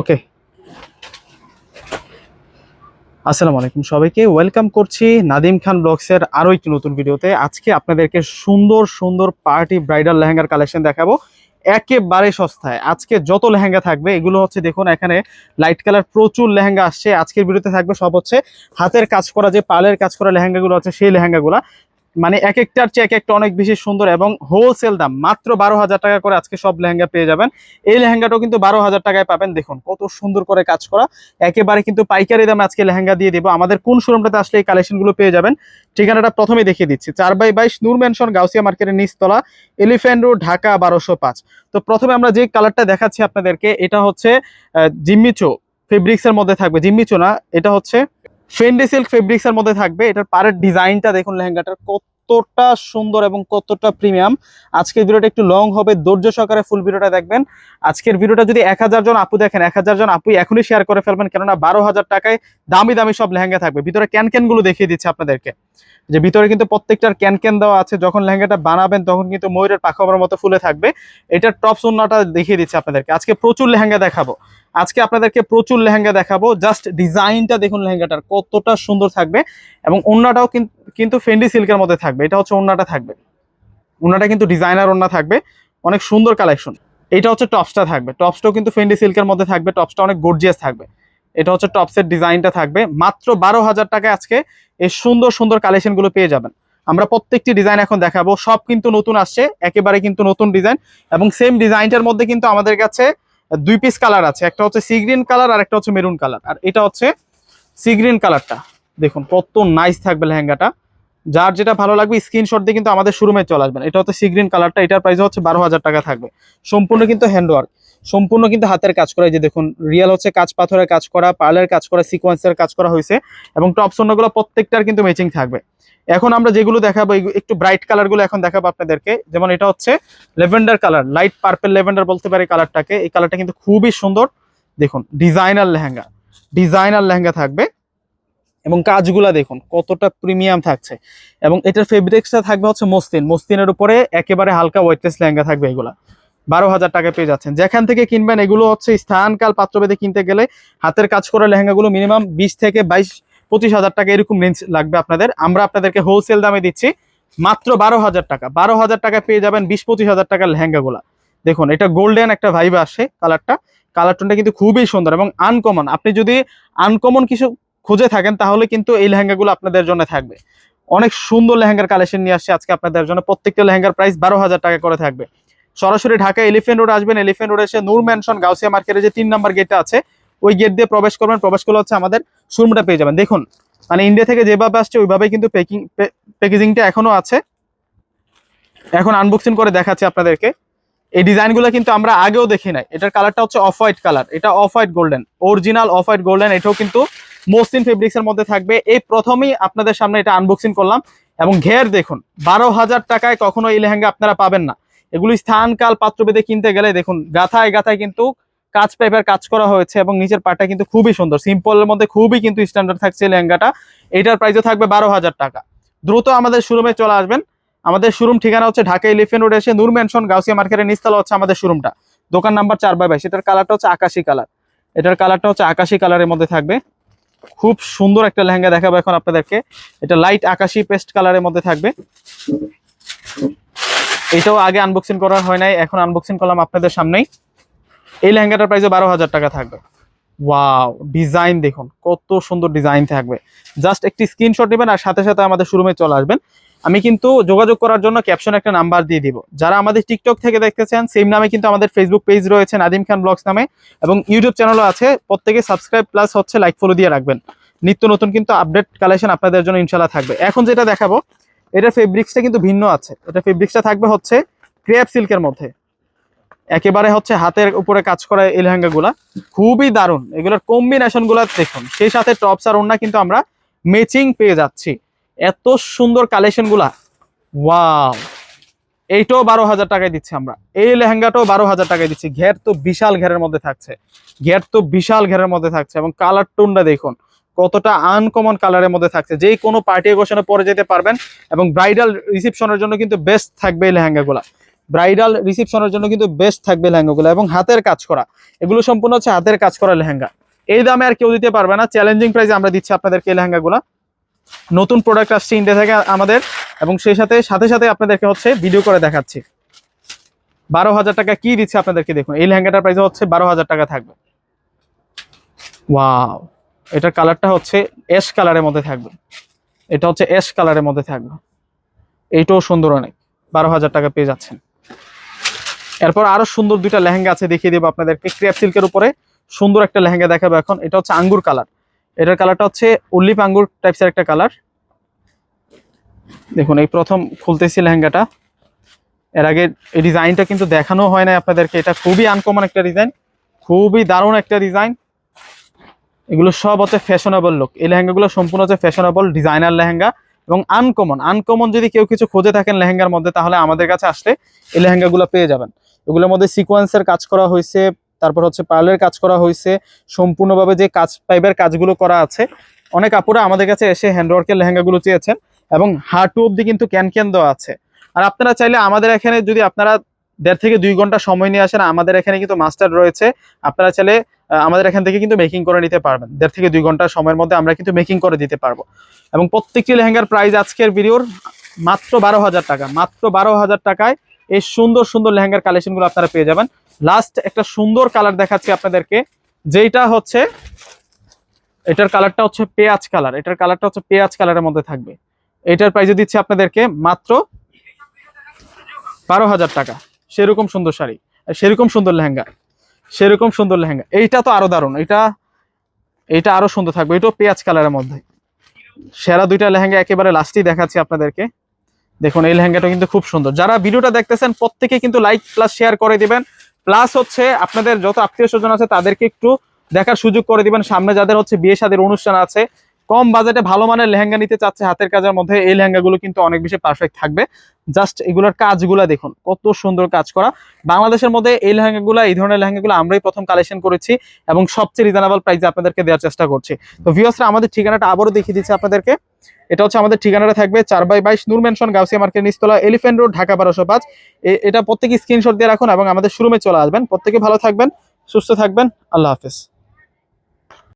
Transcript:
ওকে, আসসালামু আলাইকুম সবাইকে ওয়েলকাম করছি নাদিম খান ব্লগসের আরো একটি নতুন ভিডিওতে। আজকে আপনাদেরকে সুন্দর সুন্দর পার্টি ব্রাইডাল লেহেঙ্গার কালেকশন দেখাবো একেবারে সস্তায়। আজকে যত লেহেঙ্গা থাকবে এগুলো হচ্ছে দেখুন, এখানে লাইট কালার প্রচুর লেহেঙ্গা আসছে। আজকের ভিডিওতে থাকবে সব হচ্ছে হাতের কাজ করা, যে পালের কাজ করা লেহেঙ্গাগুলো আছে সেই লেহেঙ্গাগুলো, মানে এক একটার চেয়ে এক একটা অনেক বেশি সুন্দর এবং হোলসেল দাম মাত্র 12,000 টাকা করে আজকে সব লেহেঙ্গা পেয়ে যাবেন। এই লেহেঙ্গাটাও কিন্তু 12,000 টাকায় পাবেন। দেখুন কত সুন্দর করে কাজ করা, একেবারে কিন্তু পাইকারি দামে আজকে লেহেঙ্গা দিয়ে দেবো। আমাদের কোন শোরুমটাতে আসলে এই কালেকশনগুলো পেয়ে যাবেন ঠিকানাটা প্রথমে দেখিয়ে দিচ্ছি। 4/22 নূর ম্যানশন, গাউসিয়া মার্কেটের নিচতলা, এলিফ্যান্ট রোড, ঢাকা 1205। তো প্রথমে আমরা যে কালারটা দেখাচ্ছি আপনাদেরকে, এটা হচ্ছে জিম্মিচো ফেব্রিক্সের মধ্যে থাকবে। জিম্মিচো না, এটা হচ্ছে ফেন্ডি সিল্ক ফেব্রিক্স এর মধ্যে থাকবে। এটার পাড়ের ডিজাইনটা দেখুন, লেহেঙ্গাটার কতটা সুন্দর এবং কতটা প্রিমিয়াম। আজকের ভিডিওটা একটু লং হবে, ধৈর্য সহকারে ফুল ভিডিওটা দেখবেন। আজকের ভিডিওটা যদি 1000 জন আপু দেখেন, 1000 জন আপু এখনই শেয়ার করে ফেলবেন, কেননা 12,000 টাকায় দামি দামি সব লেহেঙ্গা থাকবে। ভিতরে ক্যান গুলো দেখিয়ে দিচ্ছে আপনাদেরকে, যে ভিতরে কিন্তু প্রত্যেকটার ক্যান দেওয়া আছে। যখন লেহেঙ্গাটা বানাবেন তখন কিন্তু ময়ূরের পাখাবার মতো ফুলে থাকবে। এটার টপ সুন্নাটা দেখিয়ে দিচ্ছে আপনাদেরকে। আজকে প্রচুর লেহেঙ্গা দেখাবো, আজকে আপনাদেরকে প্রচুর লেহেঙ্গা দেখাবো। জাস্ট ডিজাইনটা দেখুন লেহেঙ্গাটার কতটা সুন্দর থাকবে। এবং ওন্নাটাও কিন্তু ফেন্ডি সিল্কের মধ্যে থাকবে। এটা হচ্ছে ওন্নাটা থাকবে, ওন্নাটা কিন্তু ডিজাইনার ওন্না থাকবে, অনেক সুন্দর কালেকশন। এটা হচ্ছে টপসটা থাকবে, টপসটাও কিন্তু ফেন্ডি সিল্কের মধ্যে থাকবে, টপসটা অনেক গর্জিয়াস থাকবে। এটা হচ্ছে টপসের ডিজাইনটা থাকবে। মাত্র 12,000 টাকায় আজকে এই সুন্দর সুন্দর কালেকশনগুলো পেয়ে যাবেন। আমরা প্রত্যেকটি ডিজাইন এখন দেখাবো, সব কিন্তু নতুন আসছে, একেবারে কিন্তু নতুন ডিজাইন। এবং সেম ডিজাইনটার মধ্যে কিন্তু আমাদের কাছে 2 পিস কালার আছে, একটা হচ্ছে সি গ্রিন কালার আর একটা হচ্ছে মেরুন কালার। আর এটা হচ্ছে সি গ্রিন কালারটা, দেখুন কত নাইস থাকবে লেহেঙ্গাটা। যার যেটা ভালো লাগবে স্ক্রিনশট দিয়ে কিন্তু আমাদের শোরুমে চলে আসবেন। এটা হচ্ছে সি গ্রিন কালারটা, এটার প্রাইস হচ্ছে 12,000 টাকা থাকবে। সম্পূর্ণ কিন্তু হ্যান্ডওয়ার্ক, সম্পূর্ণ কিন্তু হাতের কাজ করা। এই যে দেখুন, রিয়েল হচ্ছে কাঁচ পাথরের কাজ করা, পার্লের কাজ করা, সিকোয়েন্সের কাজ করা হয়েছে। এবং টপ সোনাগুলো প্রত্যেকটার কিন্তু ম্যাচিং থাকবে। এখন আমরা যেগুলো দেখাবো একটু ব্রাইট কালারগুলো এখন দেখাবো আপনাদেরকে। যেমন এটা হচ্ছে lavender colour, light purple lavender বলতে পারি কালারটাকে। এই কালারটা কিন্তু খুবই সুন্দর। দেখুন ডিজাইনার লেহেঙ্গা, ডিজাইনার লেহেঙ্গা থাকবে এবং কাজগুলা দেখুন কতটা প্রিমিয়াম থাকছে। এবং এটার ফেব্রিক্সটা থাকবে হচ্ছে মসলিনের উপরে একেবারে হালকা ওয়েটলেস লেহেঙ্গা থাকবে। এগুলা 12,000 টাকায় পেয়ে যাচ্ছেন। যেখান থেকে কিনবেন এগুলো হচ্ছে স্থানকাল পাত্রভেদে কিনতে গেলে হাতের কাজ করা লেহেঙ্গাগুলো মিনিমাম 20 থেকে 22-25,000 টাকা এরকম রেঞ্জ লাগবে আপনাদের। আমরা আপনাদেরকে হোলসেল দামে দিচ্ছি মাত্র 12,000 টাকা। 12,000 টাকায় পেয়ে যাবেন 20-25,000 টাকার লেহেঙ্গাগুলা। দেখুন এটা গোল্ডেন একটা ভাইব আসে কালারটা, কালার টোনটা কিন্তু খুবই সুন্দর এবং আনকমন। আপনি যদি আনকমন কিছু খুঁজে থাকেন তাহলে কিন্তু এই লেহেঙ্গাগুলো আপনাদের জন্য থাকবে। অনেক সুন্দর লেহেঙ্গার কালেকশন নিয়ে আসছে আজকে আপনাদের জন্য। প্রত্যেকটা লেহেঙ্গার প্রাইস 12,000 টাকা করে থাকবে। সরাসরি ঢাকা এলিফ্যান্ট রোড আসবেন, এলিফ্যান্ট রোড এসে নূর ম্যানশন গাউসিয়া মার্কেটের যে 3 নম্বর গেটটা আছে ওই গেট দিয়ে প্রবেশ করবেন। প্রবেশ করলে হচ্ছে আমাদের শোরুমটা পেয়ে যাবেন। দেখুন মানে ইন্ডিয়া থেকে যেভাবে আসছে ওইভাবেই কিন্তু প্যাকেজিংটা এখনো আছে। এখন আনবক্সিং করে দেখাচ্ছি আপনাদেরকে। এই ডিজাইনগুলো কিন্তু আমরা আগেও দেখি নাই। এটার কালারটা হচ্ছে অফ হোয়াইট কালার, এটা off white golden, original off white golden. এটাও কিন্তু মসলিন ফেব্রিক্স এর মধ্যে থাকবে। এই প্রথমেই আপনাদের সামনে এটা আনবক্সিং করলাম। এবং ঘের দেখুন, 12,000 টাকায় কখনো এই লেহেঙ্গা আপনারা পাবেন না। এগুলো স্থানকাল পাত্রভেদে কিনতে গেলে দেখুন গাথায় গাথায় কিন্তু কাজ পাইপের কাজ করা হয়েছে এবং নিচের পাটটা কিন্তু খুবই সুন্দর, সিম্পলের মধ্যে খুবই কিন্তু স্ট্যান্ডার্ড থাকছে লেহেঙ্গাটা। এটার প্রাইসও থাকবে 12,000 টাকা। দ্রুত আমাদের শোরুমে চলে আসবেন। আমাদের শোরুম ঠিকানা হচ্ছে ঢাকা এলিফ্যান্ট রোড এসে নূর ম্যানশন গাউসিয়া মার্কেটের নিচতলা হচ্ছে আমাদের শোরুমটা। দোকান নাম্বার 4/22। এটার কালারটা হচ্ছে আকাশি কালার, এটার কালারটা হচ্ছে আকাশি কালারের মধ্যে থাকবে। খুব সুন্দর একটা লেহেঙ্গা দেখাবো এখন আপনাদেরকে। এটা লাইট আকাশি পেস্ট কালারের মধ্যে থাকবে। এটাও আগে আনবক্সিং করা হয় নাই, এখন আনবক্সিং করলাম আপনাদের সামনেই। এই লেহেঙ্গাটার প্রাইসে 12,000 টাকা থাকবে। ওয়াও, ডিজাইন দেখুন কত সুন্দর ডিজাইন থাকবে। জাস্ট একটি স্ক্রিনশট নেবেন আর সাথে সাথে আমাদের শোরুমে চলে আসবেন। আমি কিন্তু যোগাযোগ করার জন্য ক্যাপশনে একটা নাম্বার দিয়ে দিব। যারা আমাদের টিকটক থেকে দেখতেছেন সেম নামে কিন্তু আমাদের ফেসবুক পেজ রয়েছে নাদিম খান ব্লগস নামে, এবং ইউটিউব চ্যানেলও আছে। প্রত্যেকে সাবস্ক্রাইব প্লাস হচ্ছে লাইক ফলো দিয়ে রাখবেন। নিত্য নতুন কিন্তু আপডেট কালেকশন আপনাদের জন্য ইনশাল্লাহ থাকবে। এখন যেটা দেখাবো এটার ফেব্রিক্সটা কিন্তু ভিন্ন আছে। এটা ফেব্রিক্সটা থাকবে হচ্ছে ক্রেপ সিল্কের মধ্যে, একেবারে হচ্ছে হাতের উপরে কাজ করা এই লেহেঙ্গাগুলা খুবই দারুণ। এগুলোর কম্বিনেশন গুলা দেখুন, সেই সাথে টপস আর ওড়না কিন্তু আমরা ম্যাচিং পেয়ে যাচ্ছি। এত সুন্দর কালেকশন গুলা, ওয়াও। এইটাও 12,000 টাকায় দিচ্ছি আমরা। এই লেহেঙ্গাটাও 12,000 টাকায় দিচ্ছি। ঘের তো বিশাল ঘেরের মধ্যে থাকছে, ঘের তো বিশাল ঘেরের মধ্যে থাকছে। এবং কালার টোনটা দেখুন কতটা আনকমন কালারের মধ্যে থাকছে, যেই কোনো পার্টি অকেশনে পরে যেতে পারবেন। এবং ব্রাইডাল রিসেপশনের জন্য কিন্তু বেস্ট থাকবে এই লেহেঙ্গাগুলা। ব্রাইডাল রিসেপশনের জন্য কিন্তু বেস্ট থাকবে লেহেঙ্গাগুলো, এবং হাতের কাজ করা, এগুলো সম্পূর্ণ হচ্ছে হাতের কাজ করা লেহেঙ্গা। এই দামে আর কেউ দিতে পারবে না, চ্যালেঞ্জিং প্রাইসে আমরা দিচ্ছি আপনাদেরকে এই লেহেঙ্গাগুলো। নতুন প্রোডাক্ট আসছে ইন্ডিয়া থেকে আমাদের, এবং সেই সাথে সাথে সাথে আপনাদেরকে হচ্ছে ভিডিও করে দেখাচ্ছি। 12,000 টাকা কি দিচ্ছে আপনাদেরকে, দেখুন এই লেহেঙ্গাটার প্রাইস হচ্ছে 12,000 টাকা থাকবে। ওয়াও, এটার কালারটা হচ্ছে অ্যাশ কালারের মধ্যে থাকবে, এটা হচ্ছে অ্যাশ কালারের মধ্যে থাকবে, এইটাও সুন্দর অনেক, 12,000 টাকা পেয়ে যাচ্ছেন। এরপর আরো সুন্দর দুইটা লেহেঙ্গা আছে, দেখিয়ে দেবো আপনাদেরকে। ক্রেপ সিল্কের উপরে সুন্দর একটা লেহেঙ্গা দেখাবো এখন। এটা হচ্ছে আঙ্গুর কালার, এটার কালারটা হচ্ছে অলিভ আঙ্গুর টাইপসের একটা কালার। দেখুন এই প্রথম খুলতেছি লেহেঙ্গাটা, এর আগে এই ডিজাইনটা কিন্তু দেখানো হয় না আপনাদেরকে। এটা খুবই আনকমন একটা ডিজাইন, খুবই দারুণ একটা ডিজাইন। এগুলো সব হচ্ছে ফ্যাশনেবল লুক, এই লেহেঙ্গাগুলো সম্পূর্ণ হচ্ছে ফ্যাশনেবল ডিজাইনার লেহেঙ্গা এবং আনকমন যদি কেউ কিছু খুঁজে থাকেন লেহেঙ্গার মধ্যে, তাহলে আমাদের কাছে আসলে এই লেহেঙ্গাগুলো পেয়ে যাবেন। এগুলোর মধ্যে সিকোয়েন্সের কাজ করা হয়েছে, তারপর হচ্ছে পার্লের কাজ করা হয়েছে, সম্পূর্ণভাবে যে কাজ পাইপের কাজগুলো করা আছে। অনেক আপুরা আমাদের কাছে এসে হ্যান্ডওয়ার্কের লেহেঙ্গাগুলো চেয়েছেন, এবং হাঁটু অব্দি কিন্তু ক্যান দেওয়া আছে। আর আপনারা চাইলে আমাদের এখানে যদি আপনারা 1.5 থেকে 2 ঘন্টা সময় নিয়ে আসেন, আমাদের এখানে কিন্তু মাস্টার রয়েছে, আপনারা চাইলে আমাদের এখান থেকে কিন্তু মেকিং করে নিতে পারবেন। 1.5 থেকে 2 ঘন্টা সময়ের মধ্যে আমরা কিন্তু মেকিং করে দিতে পারবো। এবং প্রত্যেকটি লেহেঙ্গার প্রাইস আজকের ভিডিওর মাত্র 12,000 টাকা, মাত্র 12,000 টাকায় এই সুন্দর সুন্দর লেহেঙ্গার কালেকশনগুলো আপনারা পেয়ে যাবেন। লাস্ট একটা সুন্দর কালার দেখাচ্ছি আপনাদেরকে, যেটা হচ্ছে এটার কালারটা হচ্ছে পেঁয়াজ কালার, এটার কালারটা হচ্ছে পেঁয়াজ কালারের মধ্যে থাকবে। এটার প্রাইসে দিচ্ছি আপনাদেরকে মাত্র 12,000 টাকা। সেরকম সুন্দর শাড়ি, সেরকম সুন্দর লেহেঙ্গা, সেরকম সুন্দর লেহেঙ্গা। এইটা তো আরো দারুণ, এটা আরো সুন্দর থাকবে, এটাও পেঁয়াজ কালারের মধ্যে। সেরা দুইটা লেহেঙ্গা একেবারে লাস্টেই দেখাচ্ছি আপনাদেরকে। দেখুন এই লেহেঙ্গাটা কিন্তু খুব সুন্দর। যারা ভিডিওটা দেখতেছেন প্রত্যেকে কিন্তু লাইক প্লাস শেয়ার করে দিবেন, প্লাস হচ্ছে আপনাদের যত আত্মীয় স্বজন আছে তাদেরকে একটু দেখার সুযোগ করে দিবেন। সামনে যাদের হচ্ছে বিয়ে শাদীর অনুষ্ঠান আছে, কম বাজেটে ভালো মানের লেহেঙ্গা নিতে চাচ্ছে হাতের কাজের মধ্যে, এই লেহেঙ্গাগুলো কিন্তু অনেক বেশি পারফেক্ট থাকবে। জাস্ট এগুলোর কাজগুলা দেখুন কত সুন্দর কাজ করা। বাংলাদেশের মধ্যে এই লেহেঙ্গাগুলো, এই ধরনের লেহেঙ্গাগুলো আমরাই প্রথম কালেকশন করেছি, এবং সবচেয়ে রিজনেবল প্রাইসে আপনাদেরকে দেওয়ার চেষ্টা করছি। তো ভিউয়ার্সরা, আমাদের ঠিকানাটা আবারও দেখিয়ে দিচ্ছি আপনাদেরকে। এটা হচ্ছে আমাদের ঠিকানাটা থাকবে 4/22 নূর মেনশন, গাউসিয়া মার্কেট, নিচতলা, এলিফ্যান্ট রোড, ঢাকা 1205। এটা প্রত্যেকে স্ক্রিনশট দিয়ে রাখুন এবং আমাদের শোরুমে চলে আসবেন। প্রত্যেকে ভালো থাকবেন, সুস্থ থাকবেন, আল্লাহ হাফেজ।